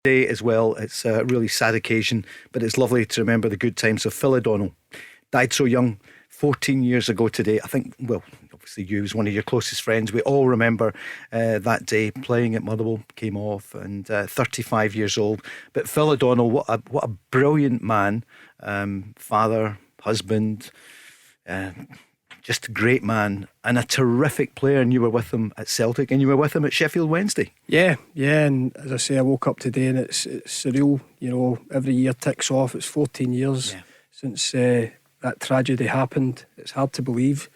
Day as well. It's a really sad occasion, but it's lovely to remember the good times of Phil O'Donnell. Died so young, 14 years ago today. I think, well, obviously you was one of your closest friends. We all remember that day playing at Motherwell, came off, and 35 years old. But Phil O'Donnell, what a brilliant man, father, husband, just a great man and a terrific player. And you were with him at Celtic, and you were with him at Sheffield Wednesday. Yeah, and as I say, I woke up today and it's surreal. You know, every year ticks off. It's 14 years since that tragedy happened. It's hard to believe.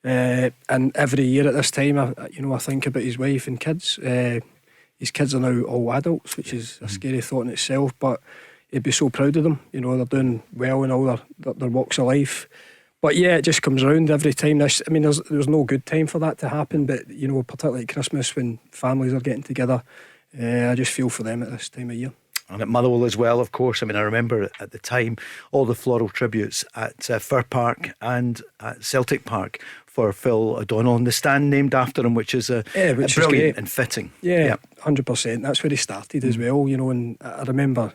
And every year at this time, I think about his wife and kids. His kids are now all adults, which is a scary thought in itself. But he'd be so proud of them. You know, they're doing well in all their walks of life. But yeah, it just comes around every time. There's no good time for that to happen, but you know, particularly at Christmas when families are getting together, I just feel for them at this time of year. And at Motherwell as well, of course. I mean, I remember at the time all the floral tributes at Fir Park and at Celtic Park for Phil O'Donnell, and the stand named after him, which is brilliant and fitting. Yeah, 100%. That's where he started as well. You know, and I remember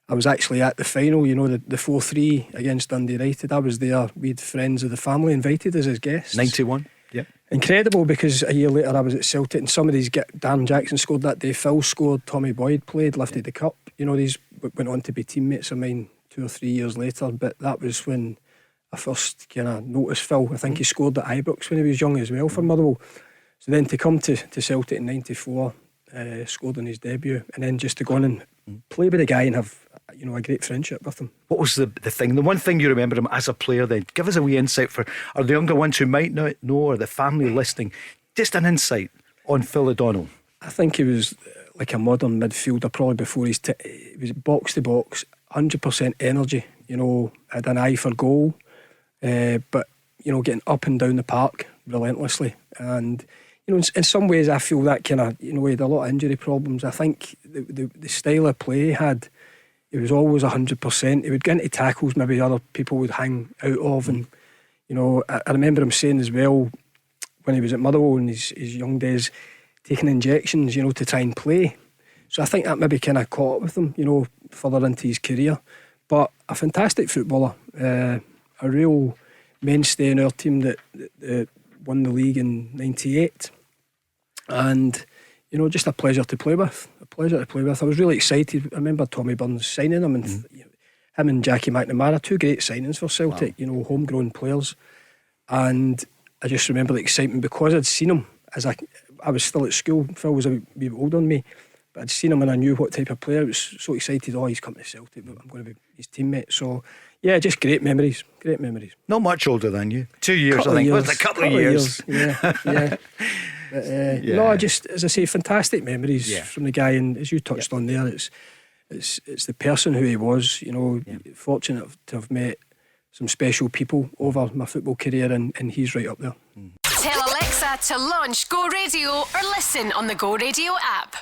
I was actually at the final, you know, the 4-3 against Dundee United. I was there. We had friends of the family invited us as guests. 91, yeah. Incredible, because a year later I was at Celtic and some of these, Darren Jackson scored that day, Phil scored, Tommy Boyd played, lifted the cup. You know, these went on to be teammates of mine 2 or 3 years later, but that was when I first kind of noticed Phil. I think he scored at Ibrox when he was young as well for Motherwell. So then to come to Celtic in 94, scored on his debut, and then just to go on and play with the guy and have, you know, a great friendship with him. What was the one thing you remember him as a player then? Give us a wee insight for the younger ones who might not know, or the family listening, just an insight on Phil O'Donnell. I think he was like a modern midfielder, probably before he was box to box, 100% energy, you know, had an eye for goal, but you know, getting up and down the park relentlessly. And you know, in some ways I feel that kind of, you know, he had a lot of injury problems. I think the style of play he had, he was always 100%. He would get into tackles maybe other people would hang out of. And you know, I remember him saying as well, when he was at Motherwell in his young days, taking injections, you know, to try and play. So I think that maybe kind of caught up with him, you know, further into his career. But a fantastic footballer, a real mainstay in our team that won the league in 98. And you know, just a pleasure to play with. I was really excited. I remember Tommy Burns signing him, and him and Jackie McNamara, 2 great signings for Celtic. Wow. You know, homegrown players. And I just remember the excitement because I'd seen him as I was still at school. Phil was a wee bit older than me, but I'd seen him and I knew what type of player. I was so excited. Oh, he's coming to Celtic, but I'm going to be his teammate. So yeah, just great memories. Not much older than you. 2 years, I think. It was a couple of years. Yeah. But, no, just as I say, fantastic memories from the guy. And as you touched on there, it's the person who he was. You know, fortunate to have met some special people over my football career, and he's right up there. Tell Alexa to launch Go Radio or listen on the Go Radio app.